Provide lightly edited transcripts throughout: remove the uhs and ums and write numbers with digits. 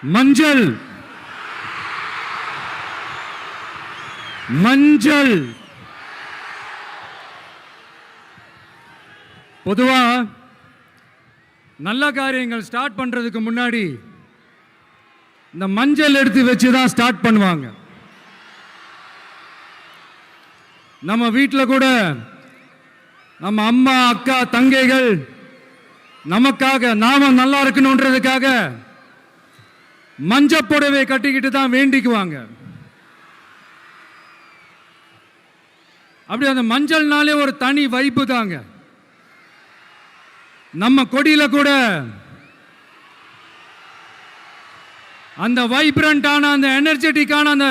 மஞ்சள் மஞ்சள் பொதுவா நல்ல காரியங்கள் ஸ்டார்ட் பண்றதுக்கு முன்னாடி இந்த மஞ்சள் எடுத்து வச்சு தான் ஸ்டார்ட் பண்ணுவாங்க. நம்ம வீட்டில் கூட நம்ம அம்மா அக்கா தங்கைகள் நமக்காக நாம நல்லா இருக்கணும்ன்றதுக்காக மஞ்சள் புடவை கட்டிக்கிட்டு தான் வேண்டிக்குவாங்க. அப்படி அந்த மஞ்சள்னாலே ஒரு தனி வைப்பு தாங்க. நம்ம கொடியில கூட அந்த வைப்ரண்டான அந்த எனர்ஜெட்டிக்கான அந்த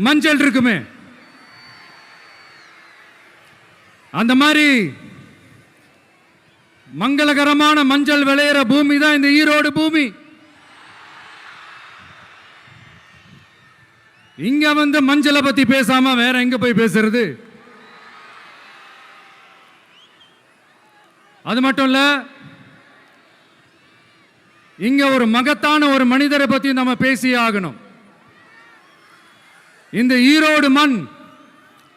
மஞ்சள் இருக்குமே, அந்த மாதிரி மங்களகரமான மஞ்சள் விளையிற பூமி தான் இந்த ஈரோடு பூமி. இங்க வந்து மஞ்சளை பத்தி பேசாம வேற எங்க போய் பேசுறது? அது மட்டும் இல்ல, இங்க ஒரு மகத்தான ஒரு மனிதரை பத்தி நம்ம பேசி ஆகணும். இந்த ஈரோடு மண்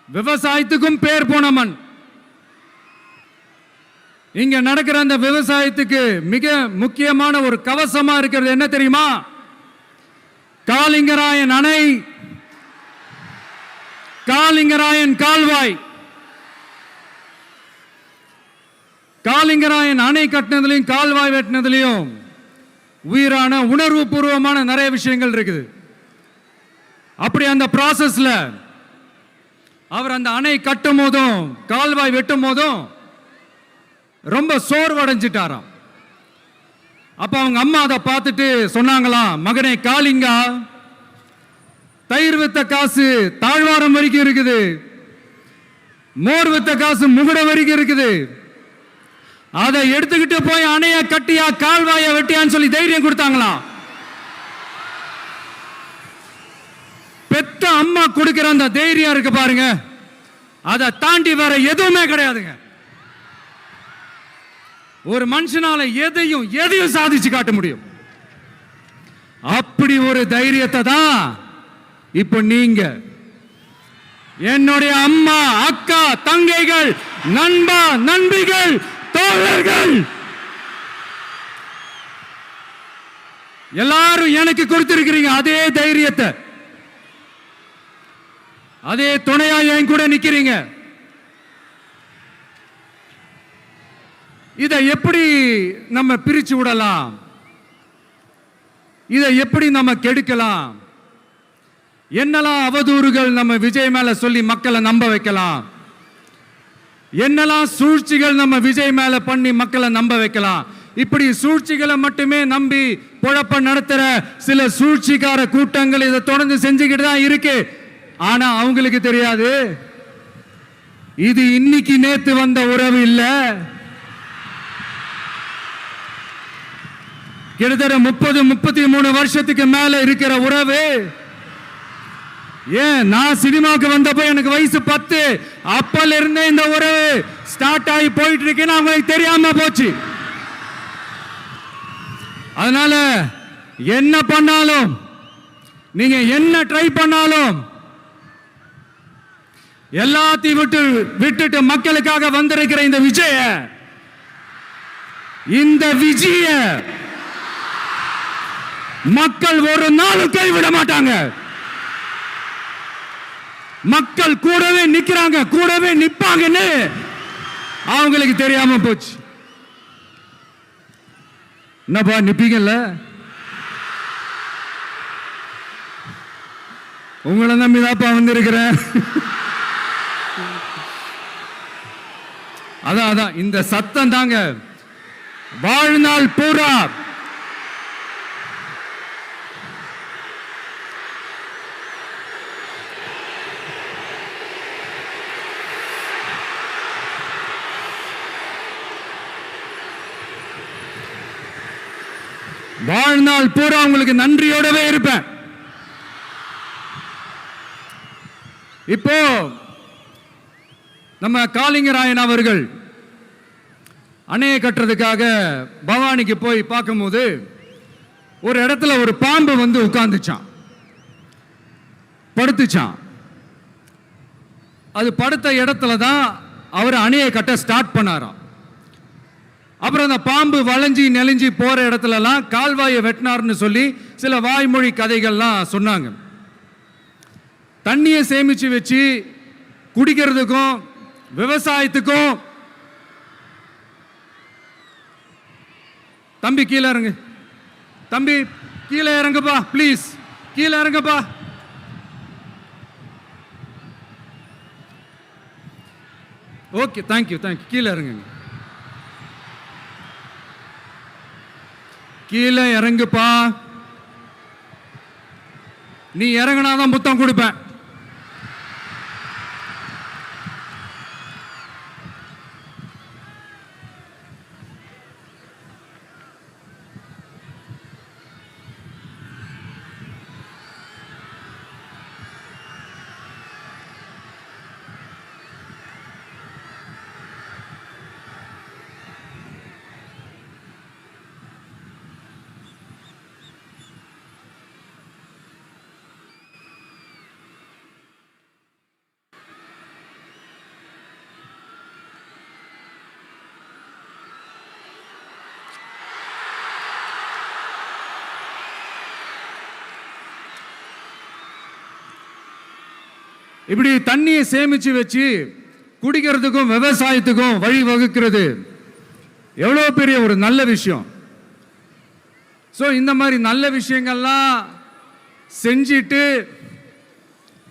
விவசாயத்துக்கும் பேர் போன மண். இங்க நடக்கிற அந்த விவசாயத்துக்கு மிக முக்கியமான ஒரு கவசமா இருக்கிறது என்ன தெரியுமா? காலிங்கராயன் அணை, காலிங்கராயன் கால்வாய். காலிங்கராயன் அணை கட்டினதுலையும் கால்வாய் வெட்டினதுலையும் உயிரான உணர்வு பூர்வமான நிறைய விஷயங்கள் இருக்குது. அப்படி அந்த ப்ராசஸ்ல அவர் அந்த அணை கட்டும் போதும் கால்வாய் வெட்டும் போதும் ரொம்ப சோர்வடைஞ்சிட்டாராம். அப்ப அவங்க அம்மா அதை பார்த்துட்டு சொன்னாங்களாம், மகனே காளிங்கா, தயிர் வித்த காசு தாழ்வாரம் வரைக்கும் இருக்குது, மோர் வித்த காசு முகுட வரைக்கும் இருக்குது, அதை எடுத்துக்கிட்டு போய் அணைய கட்டியா கால்வாய வெட்டியான்னு சொல்லி தைரியம் கொடுத்தாங்களாம். பெத்த அம்மா கொடுக்கிற அந்த தைரியம் இருக்கு பாருங்க, அதை தாண்டி வேற எதுவுமே கிடையாதுங்க. ஒரு மனுஷனால எதையும் சாதிச்சு காட்ட முடியும். அப்படி ஒரு தைரியத்தை தான் இப்ப நீங்க, என்னுடைய அம்மா அக்கா தங்கைகள் நண்பா நண்பிகள் தோழர்கள் எல்லாரும் எனக்கு கொடுத்திருக்கிறீங்க. அதே தைரியத்தை, அதே துணையா என் கூட நிக்கிறீங்க. இதை எப்படி நம்ம பிரிச்சு விடலாம்? இதை எப்படி நம்ம கெடுக்கலாம்? என்னெல்லாம் அவதூறுகள் நம்ம விஜய் மேல சொல்லி மக்களை நம்ப வைக்கலாம்? என்னெல்லாம் சூழ்ச்சிகள் நம்ம விஜய் மேல பண்ணி மக்களை நம்ப வைக்கலாம்? இப்படி சூழ்ச்சிகளை மட்டுமே நம்பி குழப்ப நடத்துற சில சூழ்ச்சிக்கார கூட்டங்கள் இதை தொடர்ந்து செஞ்சுக்கிட்டு தான் இருக்கு. ஆனா அவங்களுக்கு தெரியாது, இது இன்னைக்கு நேத்து வந்த உறவு இல்ல. கிட்டத்தட்ட 30-33 வருஷத்துக்கு மேல இருக்கிற உறவு. ஏன், நான் சினிமாவுக்கு வந்தப்போ எனக்கு வயசு 10, அப்பல இருந்தே இந்த உறவு ஸ்டார்ட் ஆகி போயிட்டு இருக்கேன்னு அவங்களுக்கு தெரியாம போச்சு. அதனால என்ன பண்ணாலும், நீங்க என்ன ட்ரை பண்ணாலும், எல்லாத்தையும் விட்டுட்டு மக்களுக்காக வந்திருக்கிற இந்த விஜய மக்கள் ஒரு நாளும் கைவிட மாட்டாங்க. மக்கள் கூடவே நிக்கிறாங்க, கூடவே நிப்பாங்கன்னு அவங்களுக்கு தெரியாம போச்சு. என்னப்பா நிப்பீங்கல்ல? உங்களை நம்பிதாப்பா வந்திருக்கிறேன். அதான் இந்த சத்தம் தாங்க வாழ்நாள் பூரா உங்களுக்கு நன்றியோடவே இருப்பேன். இப்போ நம்ம காளிங்கராயன் அவர்கள் அணையை கட்டுறதுக்காக பவானிக்கு போய் பார்க்கும்போது ஒரு இடத்துல ஒரு பாம்பு வந்து உட்கார்ந்துச்சான், படுத்துச்சான். அது படுத்த இடத்துல தான் அவர் அணையை கட்ட ஸ்டார்ட் பண்ணாராம். அப்புறம் அந்த பாம்பு வளைஞ்சி நெளிஞ்சி போற இடத்துலலாம் கால்வாயை வெட்டினார்னு சொல்லி சில வாய்மொழி கதைகள்லாம் சொன்னாங்க. தண்ணியை சேமிச்சு வச்சு குடிக்கிறதுக்கும் விவசாயத்துக்கும். தம்பி கீழே இறங்கு, தம்பி கீழே இறங்குப்பா, ப்ளீஸ் கீழே இறங்குப்பா. Okay, thank you thank you. கீழே இறங்குங்க, கீழே இறங்குப்பா. நீ இறங்கினாதான் முத்தம் கொடுப்பேன். இப்படி தண்ணியை சேமிச்சு வச்சு குடிக்கிறதுக்கும் விவசாயத்துக்கும் வழி வகுக்கிறது எவ்வளவு பெரிய ஒரு நல்ல விஷயம். ஸோ இந்த மாதிரி நல்ல விஷயங்கள்லாம் செஞ்சிட்டு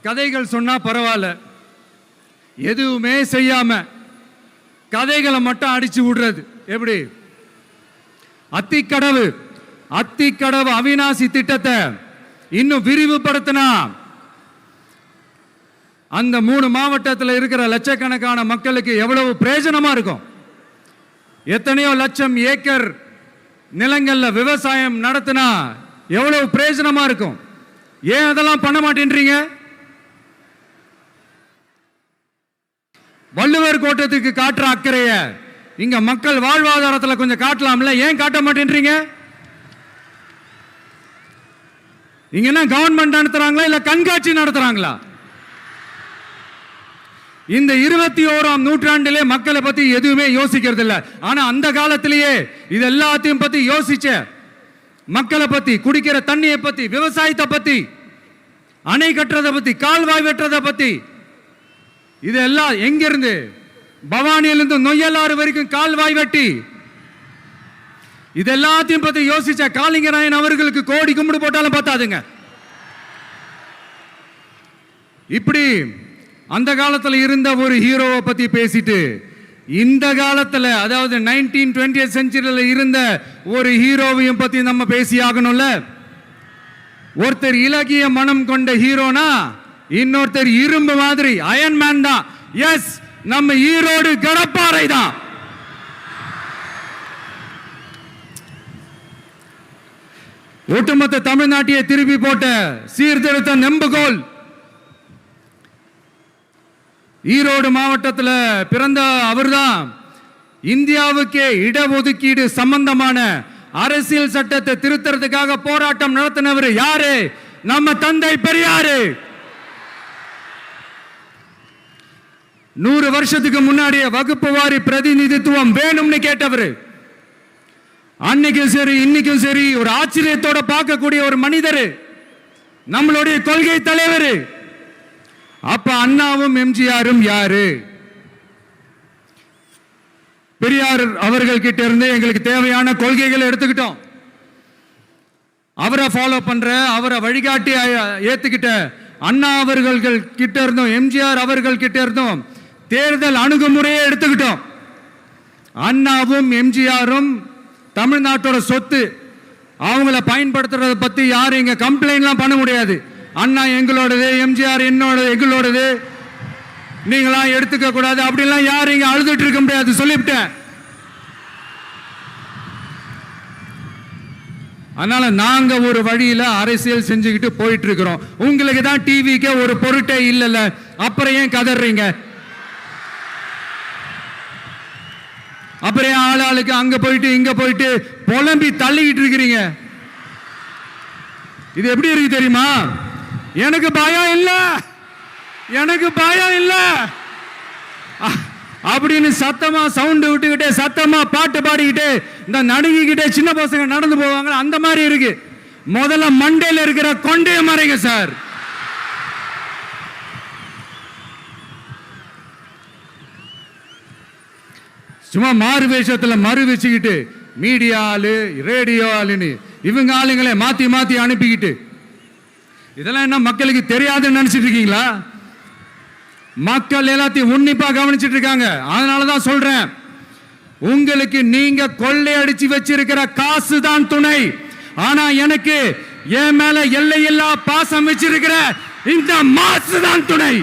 கதைகள் சொன்னா பரவாயில்ல, எதுவுமே செய்யாம கதைகளை மட்டும் அடிச்சு விடுறது எப்படி? அத்திக்கடவு அவிநாசி திட்டத்தை இன்னும் விரிவுபடுத்தினா அந்த 3 மாவட்டத்தில் இருக்கிற லட்சக்கணக்கான மக்களுக்கு எவ்வளவு பிரயோஜனமா இருக்கும். எத்தனையோ லட்சம் ஏக்கர் நிலங்கள்ல விவசாயம் நடத்தினா எவ்வளவு பிரயோஜனமா இருக்கும். ஏன் அதெல்லாம் பண்ண மாட்டேன்றீங்க? வள்ளுவர் கோட்டத்துக்கு காட்டுற அக்கறைய இங்க மக்கள் வாழ்வாதாரத்தில் கொஞ்சம் காட்டலாம்ல, ஏன் காட்ட மாட்டேன்றீங்க? இங்க என்ன கவர்மெண்ட் நடத்துறாங்களா இல்ல கண்காட்சி நடத்துறாங்களா? இந்த 21ஆம் நூற்றாண்டிலே மக்களை பத்தி எதுவுமே யோசிக்கிறது இல்ல. ஆனா அந்த காலத்திலேயே இது எல்லாத்தையும் பத்தி யோசிச்ச, மக்களை பத்தி, குடிக்கிற தண்ணியை பத்தி, விவசாயத்தை பத்தி, அணை கட்டுறதை பத்தி, கால்வாய் வெட்டுறதை பத்தி, இதெல்லாம் எங்கிருந்து? பவானியிலிருந்து நொய்யலாறு வரைக்கும் கால்வாய் வெட்டி இது எல்லாத்தையும் பத்தி யோசிச்ச காளிங்கராயன் அவர்களுக்கு கோடி கும்பிடு போட்டாலும் பத்தாதுங்க. இப்படி அந்த காலத்தில் இருந்த ஒரு ஹீரோவை பத்தி பேசிட்டு இந்த காலத்தில், அதாவது 1920th செஞ்சுரியில் இருந்த ஒரு ஹீரோவையும் பத்தி நம்ம பேசி ஆகணும்ல. ஒருத்தர் இலகிய மனம் கொண்ட ஹீரோனா இன்னொருத்தர் இரும்பு மாதிரி அயன்மேன் தான். எஸ், நம்ம ஈரோடு கடப்பாறை தான். ஒட்டுமொத்த தமிழ்நாட்டையே திருப்பி போட்ட சீர்திருத்த நெம்புகோல். ஈரோடு மாவட்டத்தில் பிறந்த அவர்தான் இந்தியாவுக்கே இடஒதுக்கீடு சம்பந்தமான அரசியல் சட்டத்தை திருத்தறதுக்காக போராட்டம் நடத்தினவர் யாரு? நம்ம தந்தை பெரியாரு. 100 வருஷத்துக்கு முன்னாடியே வகுப்பு வாரி பிரதிநிதித்துவம் வேணும்னு கேட்டவர். அன்னைக்கும் சரி இன்னைக்கும் சரி ஒரு ஆச்சரியத்தோட பார்க்கக்கூடிய ஒரு மனிதர், நம்மளுடைய கொள்கை தலைவர். அப்ப அண்ணாவும் எம்ஜிஆரும் யாரு? பெரியார் அவர்கள் கிட்ட இருந்து எங்களுக்கு தேவையான கொள்கைகளை எடுத்துக்கிட்டோம். அவரை ஃபாலோ பண்ற, அவரை வழிகாட்டி ஏத்துக்கிட்ட அண்ணா அவர்கள் கிட்ட இருந்தோம், எம்ஜிஆர் அவர்கள் கிட்ட இருந்தோம் தேர்தல் அணுகுமுறையை எடுத்துக்கிட்டோம். அண்ணாவும் எம்ஜிஆரும் தமிழ்நாட்டோட சொத்து. அவங்கள பயன்படுத்துறத பத்தி யாரும் இங்க கம்ப்ளைண்ட்லாம் பண்ண முடியாது. அண்ணா எங்களோடது, எம்ஜிஆர் எங்களோடது, நீங்களாம் எடுத்துக்க கூடாது அப்படிலாம் யாரும் இங்க அழுதுட்டு இருக்க முடியாது, சொல்லிவிட்டேன். அதனால நாங்க ஒரு வழியில அரசியல் செஞ்சுக்கிட்டு போயிட்டு இருக்கிறோம். உங்களுக்கு தான் டிவிக்கு ஒரு பொருட்டே இல்லைல்ல, அப்புறம் ஏன் கதறீங்க? அப்புறம் ஆளாளுக்கு அங்க போயிட்டு இங்க போயிட்டு புலம்பி தள்ளிக்கிட்டு இருக்கிறீங்க. இது எப்படி இருக்கு தெரியுமா? எனக்கு பயம் இல்ல, எனக்கு பயம் இல்ல அப்படின்னு சத்தமா சவுண்ட் விட்டுக்கிட்டே சத்தமா பாட்டு பாடிக்கிட்டே இந்த நடுங்கிக்கிட்டே சின்ன பசங்க நடந்து போவாங்க. அந்த மாதிரி இருக்கு. முதல்ல மண்டையில் இருக்கிற கொண்டைய மறைங்க சார். சும்மா மாறு வேஷத்துல மறு வச்சுக்கிட்டு மீடியா ஆளு ரேடியோ ஆளுன்னு இவங்க ஆளுங்களே மாத்தி மாத்தி அனுப்பிக்கிட்டு இதெல்லாம் என்ன மக்களுக்கு தெரியாதுன்னு நினைச்சிட்டு இருக்கீங்களா? மக்கள் எல்லாத்தையும் உன்னிப்பா கவனிச்சிட்டு இருக்காங்க. அதனாலதான் சொல்றேன், உங்களுக்கு நீங்க கொள்ளையடிச்சு வச்சிருக்கிற காசு தான் துணை. ஆனா எனக்கு என் மேல எல்லையில்லா பாசம் வச்சிருக்கிற இந்த மாசு தான் துணை.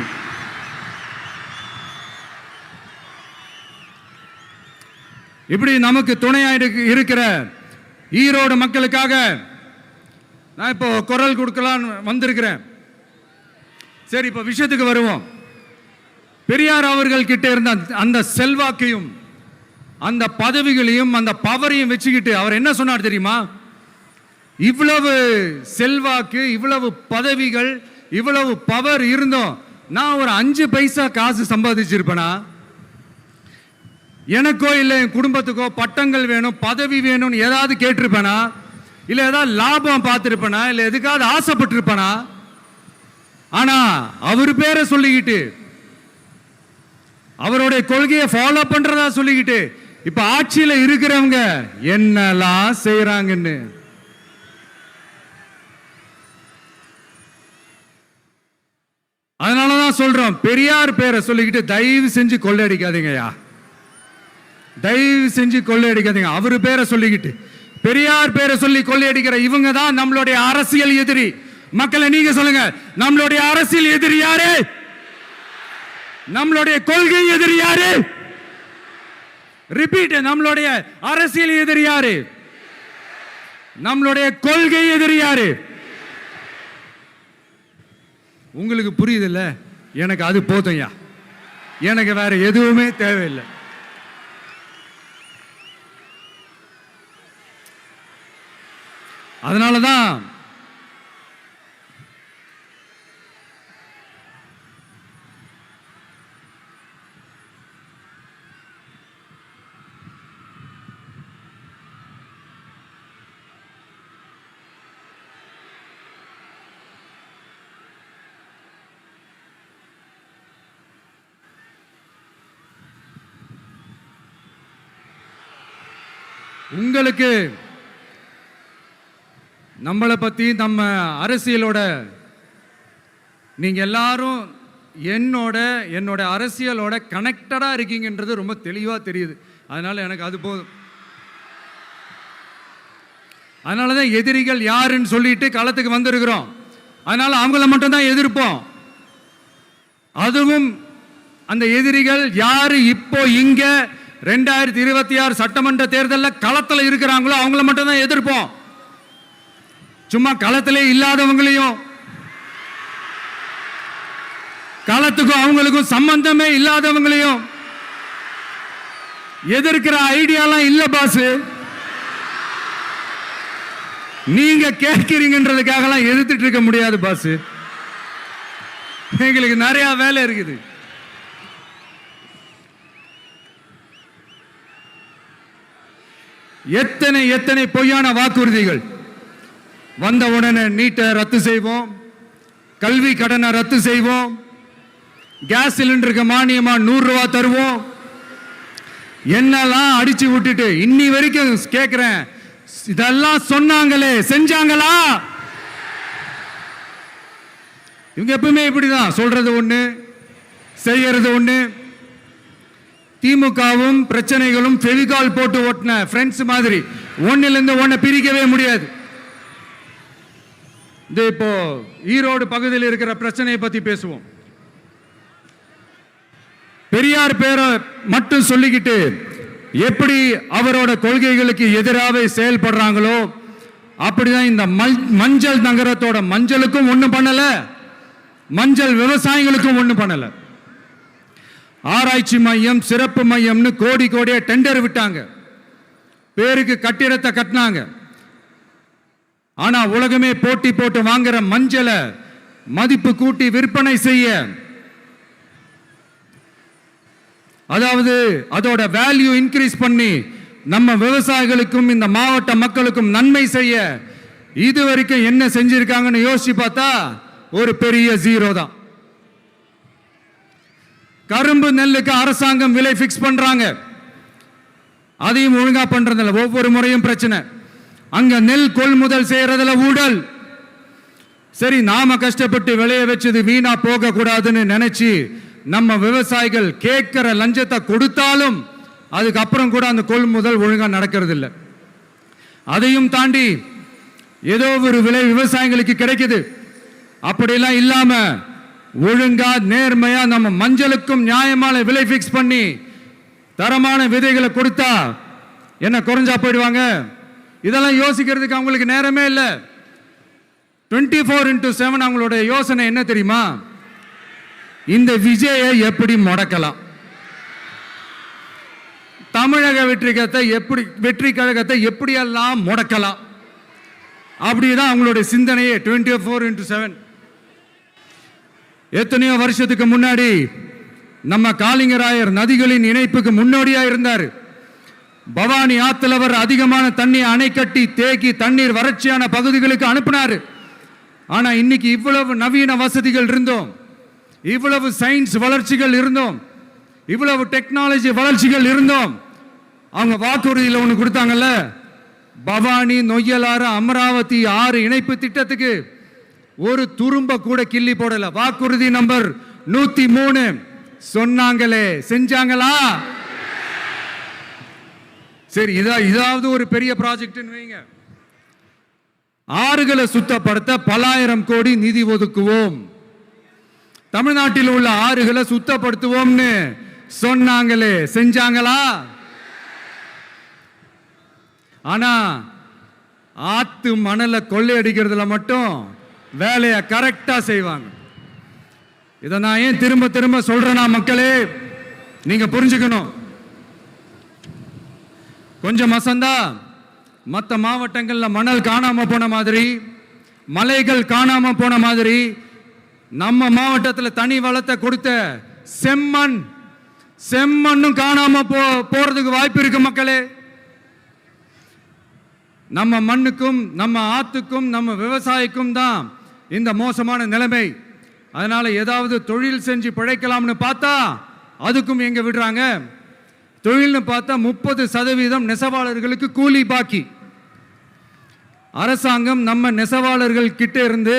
இப்படி நமக்கு துணையா இருக்கிற ஈரோடு மக்களுக்காக நான் இப்போ குரல் கொடுக்கலான்னு வந்திருக்கிறேன். சரி, இப்போ விஷயத்துக்கு வருவோம். பெரியார் அவர்கள் கிட்ட இருந்த அந்த செல்வாக்கையும் அந்த பதவிகளையும் அந்த பவரையும் வச்சுக்கிட்டு அவர் என்ன சொன்னார் தெரியுமா? இவ்வளவு செல்வாக்கு, இவ்வளவு பதவிகள், இவ்வளவு பவர் இருந்தோம் நான் ஒரு 5 பைசா காசு சம்பாதிச்சிருப்பேனா? எனக்கோ இல்லை என் குடும்பத்துக்கோ பட்டங்கள் வேணும், பதவி வேணும்னு ஏதாவது கேட்டிருப்பேனா? இல்லை ஏதாவது லாபம் பார்த்துருப்பேனா? இல்லை எதுக்காவது ஆசைப்பட்டிருப்பேனா? ஆனா அவர் பேரை சொல்லிக்கிட்டு அவருடைய கொள்கையை ஃபாலோ பண்றதா சொல்லிக்கிட்டு இப்ப ஆட்சியில இருக்கிறவங்க என்னெல்லாம் செய்யறாங்கன்னு அதனாலதான் சொல்றோம், பெரியார் பேரை சொல்லிக்கிட்டு தயவு செஞ்சு கொள்ளையடிக்காதீங்கயா, தயவு செஞ்சு கொள்ளையடிக்காதீங்க. அவரு பேரை சொல்லிக்கிட்டு பெரியார் பேரை சொல்லி கொள்ளையடிக்கிற இவங்க தான் நம்மளுடைய அரசியல் எதிரி. மக்களை நீங்க சொல்லுங்க, நம்மளுடைய அரசியல் எதிரி யாரு? நம்மளுடைய கொள்கை எதிரி யாரு? ரிப்பீட், நம்மளுடைய அரசியல் எதிரி யாரு? நம்மளுடைய கொள்கை எதிரி யாரு? உங்களுக்கு புரியுது இல்ல? எனக்கு அது போதும்யா, எனக்கு வேற எதுவுமே தேவையில்லை. அதனாலதான் உங்களுக்கு நம்மளை பத்தி நம்ம அரசியலோட நீங்க எல்லாரும் என்னோட அரசியலோட கனெக்டடா இருக்கீங்கன்றது ரொம்ப தெளிவா தெரியுது. அதனால எனக்கு அது போதும். அதனாலதான் எதிரிகள் யாருன்னு சொல்லிட்டு களத்துக்கு வந்திருக்கிறோம். அதனால அவங்கள மட்டும் தான் எதிர்ப்போம். அதுவும் அந்த எதிரிகள் யாரு இப்போ இங்க 2026 சட்டமன்ற தேர்தலில் களத்தில் இருக்கிறாங்களோ அவங்கள மட்டும் தான் எதிர்ப்போம். சும்மா களத்திலே இல்லாதவங்களையும், களத்துக்கும் அவங்களுக்கும் சம்பந்தமே இல்லாதவங்களையும் எதிர்க்கிற ஐடியாலாம் இல்ல பாஸ். நீங்க கேட்கிறீங்கன்றதுக்காகலாம் எதிர்த்துட்டு இருக்க முடியாது பாஸ். எங்களுக்கு நிறைய வேலை இருக்குது. எத்தனை பொய்யான வாக்குறுதிகள். வந்த உடனே நீட்டை ரத்து செய்வோம், கல்வி கடனை ரத்து செய்வோம், கேஸ் சிலிண்டருக்கு மானியமா 100 ரூபாய் தருவோம், என்னெல்லாம் அடிச்சு விட்டுட்டு இன்னி வரைக்கும் கேட்கிறேன், இதெல்லாம் சொன்னாங்களே செஞ்சாங்களா? இவங்க எப்பவுமே இப்படிதான், சொல்றது ஒண்ணு செய்யறது ஒண்ணு. திமுகவும் பிரச்சனைகளும் ஃபெவிகால் போட்டு ஓட்டின ஃப்ரெண்ட்ஸ் மாதிரி ஒன்னிலிருந்து ஒன்னை பிரிக்கவே முடியாது. இப்போ ஈரோடு பகுதியில் இருக்கிற பிரச்சனையை பத்தி பேசுவோம். பெரியார் பேரை மட்டும் சொல்லிக்கிட்டு எப்படி அவரோட கொள்கைகளுக்கு எதிராக செயல்படுறாங்களோ அப்படிதான் இந்த மஞ்சள் நகரத்தோட மஞ்சளுக்கும் ஒண்ணும் பண்ணல, மஞ்சள் விவசாயிகளுக்கும் ஒண்ணும் பண்ணல. ஆராய்ச்சி மையம், சிறப்பு மையம்னு கோடியா டெண்டர் விட்டாங்க, பேருக்கு கட்டிடத்தை கட்டினாங்க. ஆனா உலகமே போட்டி போட்டு வாங்குற மஞ்சளை மதிப்பு கூட்டி விற்பனை செய்ய, அதாவது அதோட வேல்யூ இன்க்ரீஸ் பண்ணி நம்ம விவசாயிகளுக்கும் இந்த மாவட்ட மக்களுக்கும் நன்மை செய்ய இதுவரைக்கும் என்ன செஞ்சிருக்காங்கன்னு யோசிச்சு பார்த்தா ஒரு பெரிய ஜீரோ தான். கரும்பு நெல்லுக்கு அரசாங்கம் விலை பிக்ஸ் பண்றாங்க, அதையும் ஒழுங்கா பண்றதில்ல. ஒவ்வொரு முறையும் பிரச்சனை. அங்க நெல் கொள்முதல் செய்யறதுல ஊழல். சரி, நாம கஷ்டப்பட்டு விளைய வச்சது வீணா போக கூடாதுன்னு நினைச்சு நம்ம விவசாயிகள் கேட்கிற லஞ்சத்தை கொடுத்தாலும் அதுக்கப்புறம் கூட அந்த கொள்முதல் ஒழுங்கா நடக்கிறது இல்லை. அதையும் தாண்டி ஏதோ ஒரு விலை விவசாயிகளுக்கு கிடைக்குது. அப்படிலாம் இல்லாம ஒழுங்கா நேர்மையா நம்ம மஞ்சளுக்கும் நியாயமான விலை பிக்ஸ் பண்ணி தரமான விதைகளை கொடுத்தா என்ன குறைஞ்சா போயிடுவாங்க? இதெல்லாம் யோசிக்கிறதுக்கு அவங்களுக்கு நேரமே இல்லை. 24/7 அவங்களோட யோசனை என்ன தெரியுமா? இந்த விஜயை எப்படி முடக்கலாம், தமிழக வெற்றி கழகத்தை எப்படியெல்லாம் முடக்கலாம், அப்படிதான் அவங்களுடைய சிந்தனையே 24/7. எத்தனையோ வருஷத்துக்கு முன்னாடி நம்ம காளிங்கராயர் நதிகளின் இணைப்புக்கு முன்னோடியா இருந்தார். பவானி ஆத்துல வர அதிகமான தண்ணீர் அணை கட்டி தேக்கி தண்ணீர் வறட்சியான பகுதிகளுக்கு அனுப்பினார். ஆனா இன்னைக்கு இவ்வளவு நவீன வசதிகள் இருந்தோம், இவ்வளவு சயின்ஸ் வளர்ச்சிகள் இருந்தோம், இவ்வளவு டெக்னாலஜி வளர்ச்சிகள் இருந்தோம், அவங்க வாக்குறுதியில் ஒன்று கொடுத்தாங்கல்ல, பவானி நொய்யலாறு அமராவதி 6 இணைப்பு திட்டத்துக்கு ஒரு துரும்ப கூட கிள்ளி போடல. வாக்குறுதி நம்பர் 103 சொன்னாங்களே, செஞ்சாங்களா? சரி, இதாவது ஒரு பெரிய ப்ராஜெக்ட் வைங்க. ஆறுகளை சுத்தப்படுத்த பல்லாயிரம் கோடி நிதி ஒதுக்குவோம், தமிழ்நாட்டில் உள்ள ஆறுகளை சுத்தப்படுத்துவோம்னு சொன்னாங்களே, செஞ்சாங்களா? ஆனா ஆத்து மணலை கொள்ளையடிக்கிறதுல மட்டும் வேலையை கரெக்டா செய்வாங்க. இதை நான் ஏன் திரும்ப திரும்ப சொல்றேன்னா, மக்களே நீங்க புரிஞ்சுக்கணும். கொஞ்சம் மசந்தா மற்ற மாவட்டங்கள்ல மணல் காணாம போன மாதிரி, மலைகள் காணாம போன மாதிரி, நம்ம மாவட்டத்தில் தனி வளத்தை கொடுத்த செம்மண்ணும் காணாம போறதுக்கு வாய்ப்பு இருக்கு மக்களே. நம்ம மண்ணுக்கும் நம்ம ஆத்துக்கும் நம்ம விவசாயிக்கும் தான் இந்த மோசமான நிலைமை. அதனால ஏதாவது தொழில் செஞ்சு பிழைக்கலாம்னு பார்த்தா அதுக்கும் எங்க விடுறாங்க? தொழில்னு பார்த்தா 30% நெசவாளர்களுக்கு கூலி பாக்கி. அரசாங்கம் நம்ம நெசவாளர்கள் கிட்ட இருந்து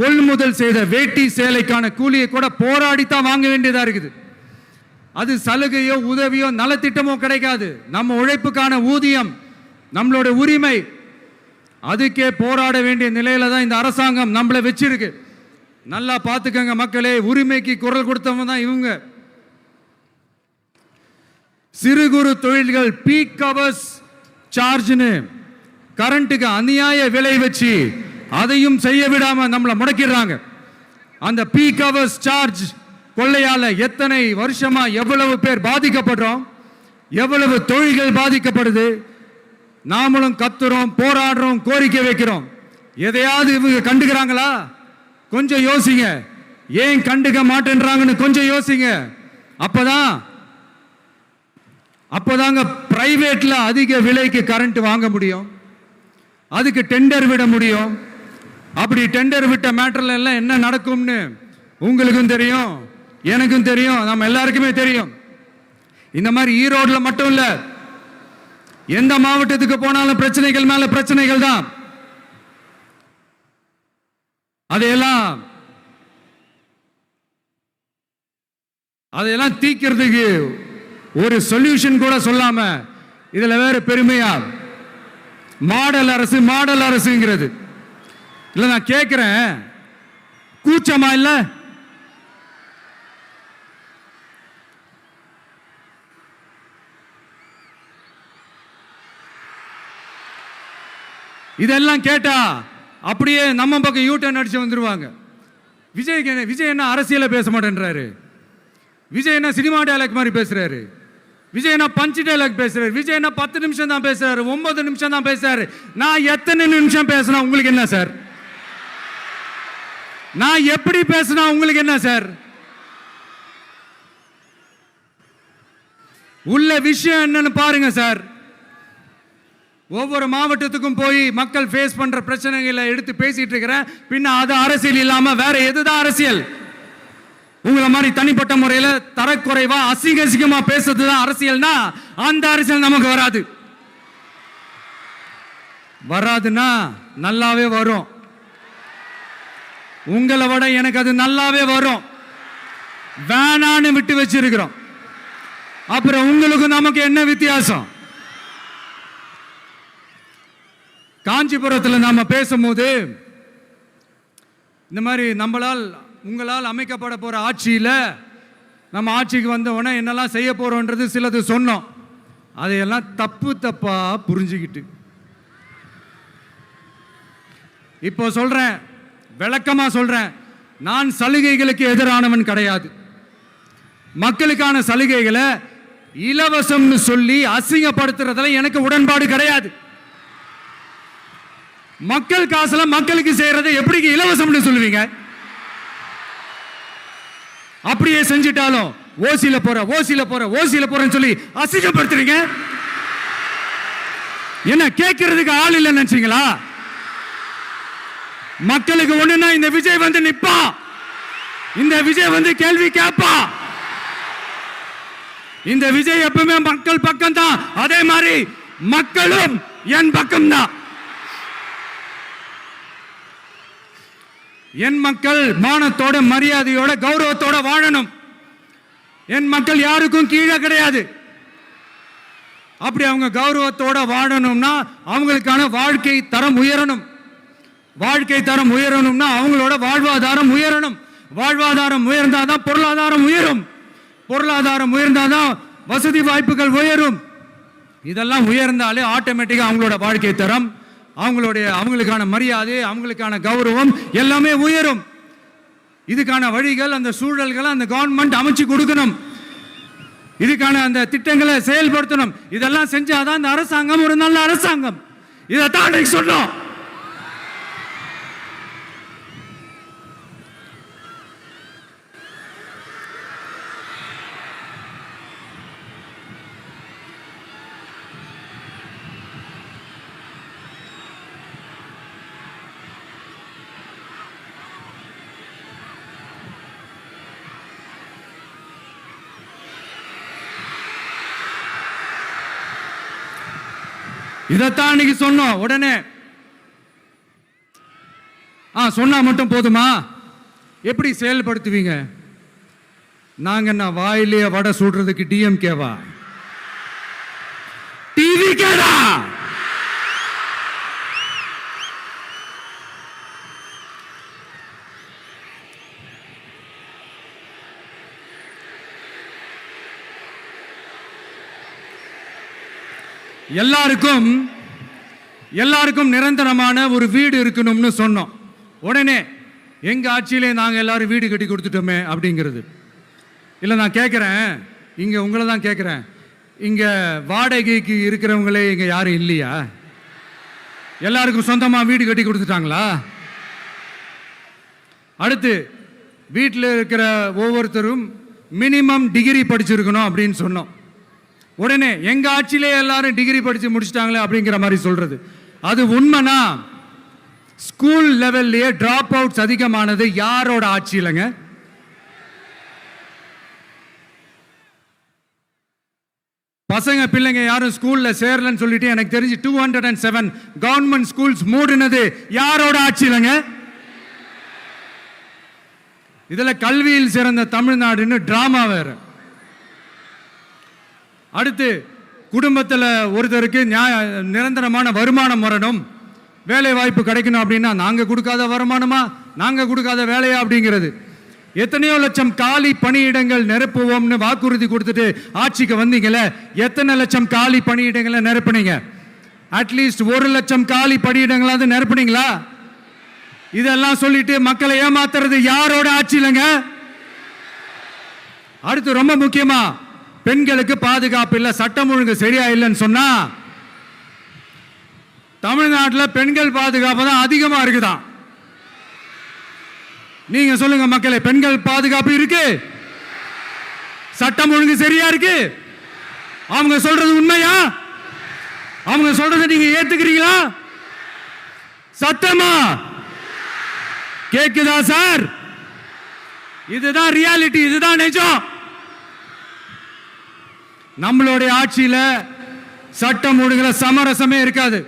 கொள்முதல் செய்த வேட்டி சேலைக்கான கூலியை கூட போராடித்தான் வாங்க வேண்டியதா இருக்குது. அது சலுகையோ உதவியோ நலத்திட்டமோ கிடைக்காது. நம்ம உழைப்புக்கான ஊதியம், நம்மளோட உரிமை, அதுக்கே போராட வேண்டிய நிலையில தான் இந்த அரசாங்கம் நம்மளை வச்சிருக்கு. நல்லா பார்த்துக்கங்க மக்களே, உரிமைக்கு குரல் கொடுத்தவங்க தான் இவங்க. சிறு குறு தொழில்கள் பீக் ஹவர்ஸ் சார்ஜ்னு கரண்ட்டுக்கு அநியாய விலை வச்சு அதையும் செய்ய விடாம நம்மளை முடக்கிடுறாங்க. அந்த பீக் ஹவர்ஸ் சார்ஜ் கொள்ளையால எத்தனை வருஷமா எவ்வளவு பேர் பாதிக்கப்படுறோம், எவ்வளவு தொழில்கள் பாதிக்கப்படுது. நாமளும் கத்துறோம், போராடுறோம், கோரிக்கை வைக்கிறோம். எதையாவது இவங்க கண்டுக்கிறாங்களா? கொஞ்சம் யோசிங்க. ஏன் கண்டுக்க மாட்டேன்றாங்கன்னு கொஞ்சம் யோசிங்க. அப்பதாங்க பிரைவேட்ல அதிக விலைக்கு கரண்ட் வாங்க முடியும், அதுக்கு டெண்டர் விட முடியும். அப்படி டெண்டர் விட்ட மேட்டர்ல எல்லாம் என்ன நடக்கும்னு உங்களுக்கும் தெரியும், எனக்கும் தெரியும், நம்ம எல்லாருக்குமே தெரியும். இந்த மாதிரி ஈரோடுல மட்டும் இல்ல, எந்த மாவட்டத்துக்கு போனாலும் பிரச்சனைகள் மேல பிரச்சனைகள் தான். அதையெல்லாம் தீக்கிறதுக்கு ஒரு சொல்யூஷன் கூட சொல்லாம இதுல வேற பெருமையா மாடல் அரசுங்கிறது இல்ல. நான் கேட்கிறேன், கூச்சமா இல்ல? இதெல்லாம் கேட்டா அப்படியே நம்ம பக்கம் யூட்டர்ன் அடிச்சு வந்துருவாங்க. விஜய் என்ன அரசியல பேச மாட்டேன்றாரு, விஜய் என்ன சினிமா டயலாக் மாதிரி பேசுறாரு. விஜய்னா பஞ்சு டைலாக் பேசுறாரு, விஜய்னா 10 நிமிஷம் தான் பேசுறாரு, 9 நிமிஷம் தான் பேசுறாரு. நான் எத்தனை நிமிஷம் பேசினா உங்களுக்கு என்ன சார்? நான் எப்படி பேசினா உங்களுக்கு என்ன சார்? உள்ள விஷயம் என்னன்னு பாருங்க சார். ஒவ்வொரு மாவட்டத்துக்கும் போய் மக்கள் ஃபேஸ் பண்ற பிரச்சனைகளை எடுத்து பேசிட்டு இருக்கிறேன். பின்ன அது அரசியல் இல்லாம வேற எதுதான் அரசியல்? உங்களை மாதிரி தனிப்பட்ட முறையில் தரக்குறைவா அசிங்கமா பேசுறதுதான் அரசியல்னா அந்த அரசியல் நமக்கு வராது. வராதுன்னா நல்லாவே வரும். உங்களை விட எனக்கு அது நல்லாவே வரும். வேணான்னு விட்டு வச்சிருக்கிறோம். அப்புறம் உங்களுக்கு நமக்கு என்ன வித்தியாசம்? காஞ்சிபுரத்தில் நாம பேசும்போது இந்த மாதிரி உங்களால் அமைக்கப்பட போற ஆட்சியில் நம்ம ஆட்சிக்கு வந்த உடனே என்னெல்லாம் செய்ய போறோன்றது சிலது சொன்னோம். அதையெல்லாம் தப்பா புரிஞ்சுக்கிட்டு இப்போ சொல்றேன், விளக்கமா சொல்றேன். நான் சலுகைகளுக்கு எதிரானவன் கிடையாது. மக்களுக்கான சலுகைகளை இலவசம்னு சொல்லி அசிங்கப்படுத்துறதுல எனக்கு உடன்பாடு கிடையாது. மக்கள் காசுல மக்களுக்கு செய்யறதை எப்படி இலவசம்னு சொல்லுவீங்க? அப்படியே செஞ்சிட்டாலும் ஓசியில போறேன்னு சொல்லி அசிங்கப்படுத்துறீங்க. என்ன கேட்கறதுக்கு ஆள் இல்லைன்னு நினைச்சீங்களா? மக்களுக்கு ஒண்ணுன்னா இந்த விஜய் வந்து நிப்பா, இந்த விஜய் வந்து கேள்வி கேட்பா. இந்த விஜய் எப்பவுமே மக்கள் பக்கம் தான். அதே மாதிரி மக்களும் என் பக்கம் தான். என் மக்கள் மானத்தோட மரியாதையோட கௌரவத்தோட வாழணும். என் மக்கள் யாருக்கும் கீழே கிடையாது. அப்படி அவங்க கௌரவத்தோட வாழணும்னா அவங்களுக்கான வாழ்க்கை தரம் உயரணும். வாழ்க்கை தரம் உயரணும்னா அவங்களோட வாழ்வாதாரம் உயரணும். வாழ்வாதாரம் உயர்ந்தாதான் பொருளாதாரம் உயரும். பொருளாதாரம் உயர்ந்தாதான் வசதி வாய்ப்புகள் உயரும். இதெல்லாம் உயர்ந்தாலே ஆட்டோமேட்டிக்கா அவங்களோட வாழ்க்கை தரம், அவங்களுக்கான மரியாதை, அவங்களுக்கான கௌரவம் எல்லாமே உயரும். இதுக்கான வழிகள், அந்த சூழல்களை அந்த கவர்மெண்ட் அமைச்சு கொடுக்கணும். இதுக்கான அந்த திட்டங்களை செயல்படுத்தணும். இதெல்லாம் செஞ்சாதான் அந்த அரசாங்கம் ஒரு நல்ல அரசாங்கம். இதைத்தான் சொன்னோம். இதைத்தான் இன்னைக்கு சொன்னோம். உடனே சொன்னா மட்டும் போதுமா? எப்படி செயல்படுத்துவீங்க? நாங்க என்ன வாயிலே வடை சுடுறதுக்கு டிஎம்கேவா? டிவிகேடா? எல்லாருக்கும் நிரந்தரமான ஒரு வீடு இருக்கணும்னு சொன்னோம். உடனே எங்க ஆட்சியிலே நாங்க எல்லாரும் வீடு கட்டி கொடுத்துட்டோமே அப்படிங்கிறது இல்லை. நான் கேட்குறேன், இங்க உங்களை தான் கேட்குறேன், இங்க வாடகைக்கு இருக்கிறவங்களே இங்க யாரும் இல்லையா? எல்லாருக்கும் சொந்தமா வீடு கட்டி கொடுத்துட்டாங்களா? அடுத்து வீட்டில் இருக்கிற ஒவ்வொருத்தரும் மினிமம் டிகிரி படிச்சிருக்கணும் அப்படின்னு சொன்னோம். உடனே எங்க ஆட்சியிலே எல்லாரும் டிகிரி படிச்சு முடிச்சிட்டாங்களே அப்படிங்கிற மாதிரி சொல்றது அது உண்மைனா? ஸ்கூல் லெவல்லையே டிராப் அவுட்ஸ் அதிகமானது யாரோட ஆட்சியிலங்க? பசங்க பிள்ளைங்க யாரும் ஸ்கூல்ல சேரலன்னு சொல்லிட்டு எனக்கு தெரிஞ்சு 207 கவர்மெண்ட் ஸ்கூல்ஸ் மூடினது யாரோட ஆட்சியிலங்க? இதுல கல்வியில் சிறந்த தமிழ்நாடுன்னு டிராமா வேற. அடுத்து குடும்பத்தில் ஒருத்தருக்கு நிரந்தரமான வருமானம் வரணும், வேலை வாய்ப்பு கிடைக்கணும் அப்படின்னா நாங்கள் கொடுக்காத வருமானமா, நாங்கள் கொடுக்காத வேலையா அப்படிங்கிறது. எத்தனையோ லட்சம் காலி பணியிடங்கள் நிரப்புவோம்னு வாக்குறுதி கொடுத்துட்டு ஆட்சிக்கு வந்தீங்களே, எத்தனை லட்சம் காலி பணியிடங்களை நிரப்புனீங்க? அட்லீஸ்ட் 1 லட்சம் காலி பணியிடங்களாவது நிரப்புனீங்களா? இதெல்லாம் சொல்லிட்டு மக்களை ஏமாத்துறது யாரோட ஆட்சியிலங்க? அடுத்து ரொம்ப முக்கியமா பெண்களுக்கு பாதுகாப்பு இல்லை, சட்டம் ஒழுங்கு சரியா இல்லைன்னு சொன்னா தமிழ்நாட்டில் பெண்கள் பாதுகாப்பு தான் அதிகமா இருக்குதான். நீங்க சொல்லுங்க மக்களே, பெண்கள் பாதுகாப்பு இருக்கு, சட்டம் ஒழுங்கு சரியா இருக்கு? அவங்க சொல்றது உண்மையா? அவங்க சொல்றதை நீங்க ஏத்துக்கிறீங்களா? சத்தமா கேக்குதா சார்? இதுதான் ரியாலிட்டி, இதுதான் நிஜம். நம்மளுடைய ஆட்சியில சட்டம் ஒழுங்குல சமரசமே இருக்காது.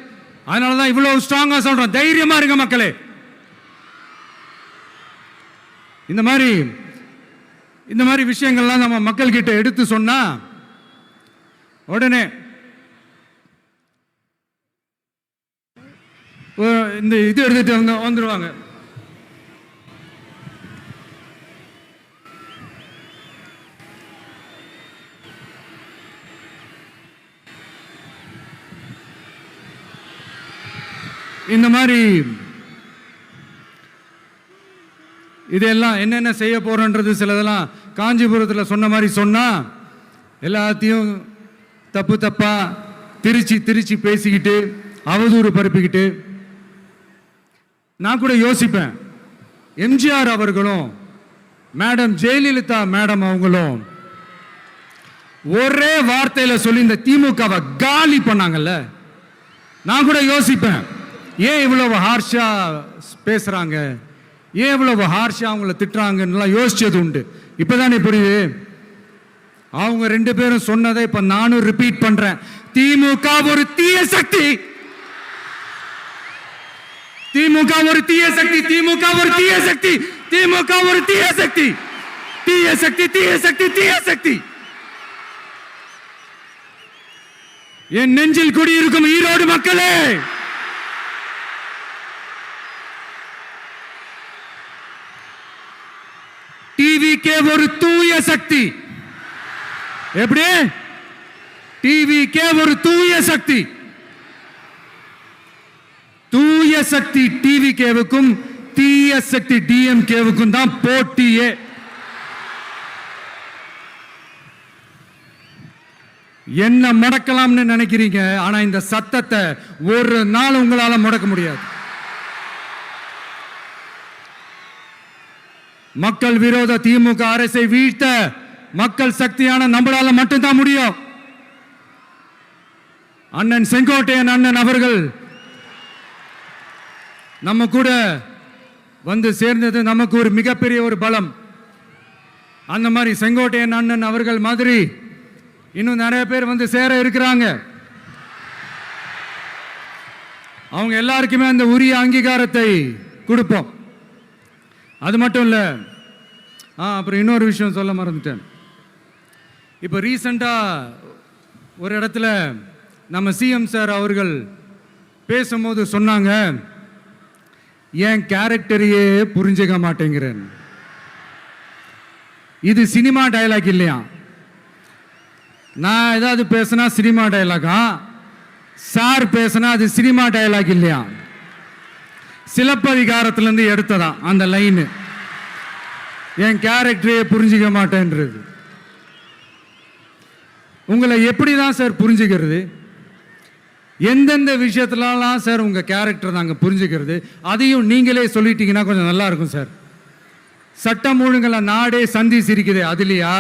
அதனாலதான் இவ்வளவு ஸ்ட்ராங்கா சொல்றோம், தைரியமா இருங்க மக்களே. இந்த மாதிரி விஷயங்கள்லாம் நம்ம மக்கள் கிட்ட எடுத்து சொன்னா உடனே இந்த இது எடுத்துட்டு வந்துருவாங்க. இந்த மாதிரி இதெல்லாம் என்னென்ன செய்ய போறோன்றது சிலதெல்லாம் காஞ்சிபுரத்தில் சொன்ன மாதிரி சொன்னா எல்லாத்தையும் தப்பு தப்பா திருச்சி பேசிக்கிட்டு அவதூறு பரப்பிக்கிட்டு. நான் கூட யோசிப்பேன், எம்ஜிஆர் அவர்களும் மேடம் ஜெயலலிதா மேடம் அவங்களும் ஒரே வார்த்தையில சொல்லி இந்த திமுகவை காலி பண்ணாங்கல்ல. நான் கூட யோசிப்பேன், ஏன் இவ்வளவு ஹார்ஷா பேசுறாங்க, ஏன் இவ்வளவு ஹார்ஷா அவங்கள திட்டுறாங்கன்னு யோசிச்சது உண்டு. இப்பதானே புரியுது. அவங்க ரெண்டு பேரும் சொன்னதை இப்ப நானும் ரிப்பீட் பண்றேன். திமுக ஒரு தீய சக்தி, திமுக ஒரு தீய சக்தி, திமுக ஒரு தீய சக்தி, திமுக ஒரு தீய சக்தி, தீய சக்தி, தீய சக்தி, தீய சக்தி. என் நெஞ்சில் குடியிருக்கும் ஈரோடு மக்களே, டிவிகே ஒரு தூய சக்தி. எப்படி? டிவிகே ஒரு தூய சக்தி. தூய சக்தி டிவிகேவுக்கும் தீய சக்தி டிஎம்கேவுக்கும் தான் போட்டியே. என்ன முடக்கலாம்னு நினைக்கிறீங்க, ஆனா இந்த சத்தத்தை ஒரு நாள் உங்களால முடக்க முடியாது. மக்கள் விரோத திமுக அரசை வீழ்த்த மக்கள் சக்தியான நம்மளால மட்டும்தான் முடியும். அண்ணன் செங்கோட்டையன் அண்ணன் அவர்கள் நம்ம கூட வந்து சேர்ந்தது நமக்கு ஒரு மிகப்பெரிய ஒரு பலம். அந்த மாதிரி செங்கோட்டையன் அண்ணன் அவர்கள் மாதிரி இன்னும் நிறைய பேர் வந்து சேர இருக்கிறாங்க. அவங்க எல்லாருக்குமே அந்த உரிய அங்கீகாரத்தை கொடுப்போம். அது மட்டும் இல்லை, அப்புறம் இன்னொரு விஷயம் சொல்ல மறந்துட்டேன். இப்போ ரீசண்டாக ஒரு இடத்துல நம்ம சிஎம் சார் அவர்கள் பேசும்போது சொன்னாங்க, என் கேரக்டரையே புரிஞ்சுக்க மாட்டேங்கிறேன். இது சினிமா டயலாக் இல்லையா? நான் ஏதாவது பேசினா சினிமா டயலாகா? சார் பேசினா அது சினிமா டயலாக் இல்லையா? சிலப்பதிகாரத்திலிருந்து எடுத்ததான் அந்த லைன், என் கேரக்டரையே புரிஞ்சிக்க மாட்டேன்றது. உங்களை எப்படி தான் சார் புரிஞ்சுக்கிறது? எந்தெந்த விஷயத்துலலாம் சார் உங்கள் கேரக்டர் நாங்கள் புரிஞ்சுக்கிறது? அதையும் நீங்களே சொல்லிட்டீங்கன்னா கொஞ்சம் நல்லா இருக்கும் சார். சட்டம் ஒழுங்குல நாடே சந்தி சிரிக்குது, அதுலையா?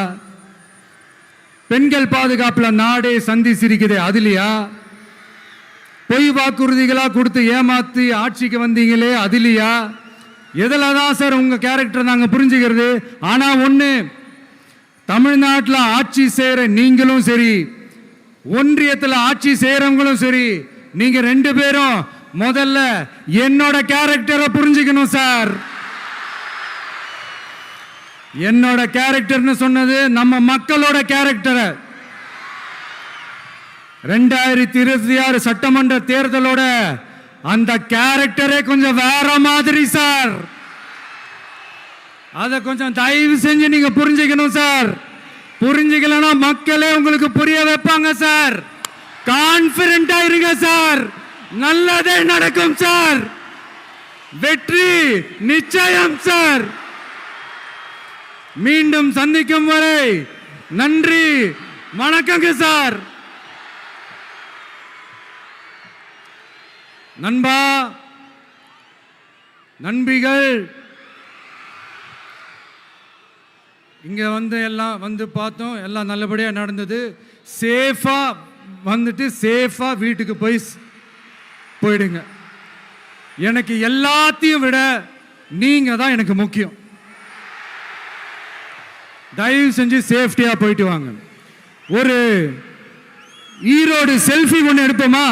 பெண்கள் பாதுகாப்புல நாடே சந்தி சிரிக்குது, அதுலையா? பொய் வாக்குறுதிகளா கொடுத்து ஏமாத்தி ஆட்சிக்கு வந்தீங்களே, அதுலையா? எதில் தான் சார் உங்க கேரக்டர் நாங்க புரிஞ்சுக்கிறது? ஆனா ஒண்ணு, தமிழ்நாட்டில் ஆட்சி செய்யற நீங்களும் சரி, ஒன்றியத்தில் ஆட்சி செய்யறவங்களும் சரி, நீங்க ரெண்டு பேரும் முதல்ல என்னோட கேரக்டரை புரிஞ்சுக்கணும் சார். என்னோட கேரக்டர்னு சொன்னது நம்ம மக்களோட கேரக்டரை. 2026 சட்டமன்ற தேர்தலோட அந்த கேரக்டரே கொஞ்சம் வேற மாதிரி சார். அதை கொஞ்சம் தயவு செஞ்சு நீங்க புரிஞ்சுக்கணும் சார். புரிஞ்சுக்கலன்னா மக்களே உங்களுக்கு புரிய வைப்பாங்க சார். கான்பிடென்டா இருங்க சார், நல்லதே நடக்கும் சார், வெற்றி நிச்சயம் சார். மீண்டும் சந்திக்கும் வரை நன்றி, வணக்கங்க சார். நண்பா, நண்பிகள், இங்க வந்து எல்லாம் வந்து பார்த்தோம், எல்லாம் நல்லபடியாக நடந்தது. சேஃபா வந்துட்டு சேஃபா வீட்டுக்கு போயிடுங்க. எனக்கு எல்லாத்தையும் விட நீங்க தான் எனக்கு முக்கியம். தயவு செஞ்சு சேஃப்டியா போயிட்டு வாங்க. ஒரு ஈரோடு செல்ஃபி ஒன்று எடுப்போமா?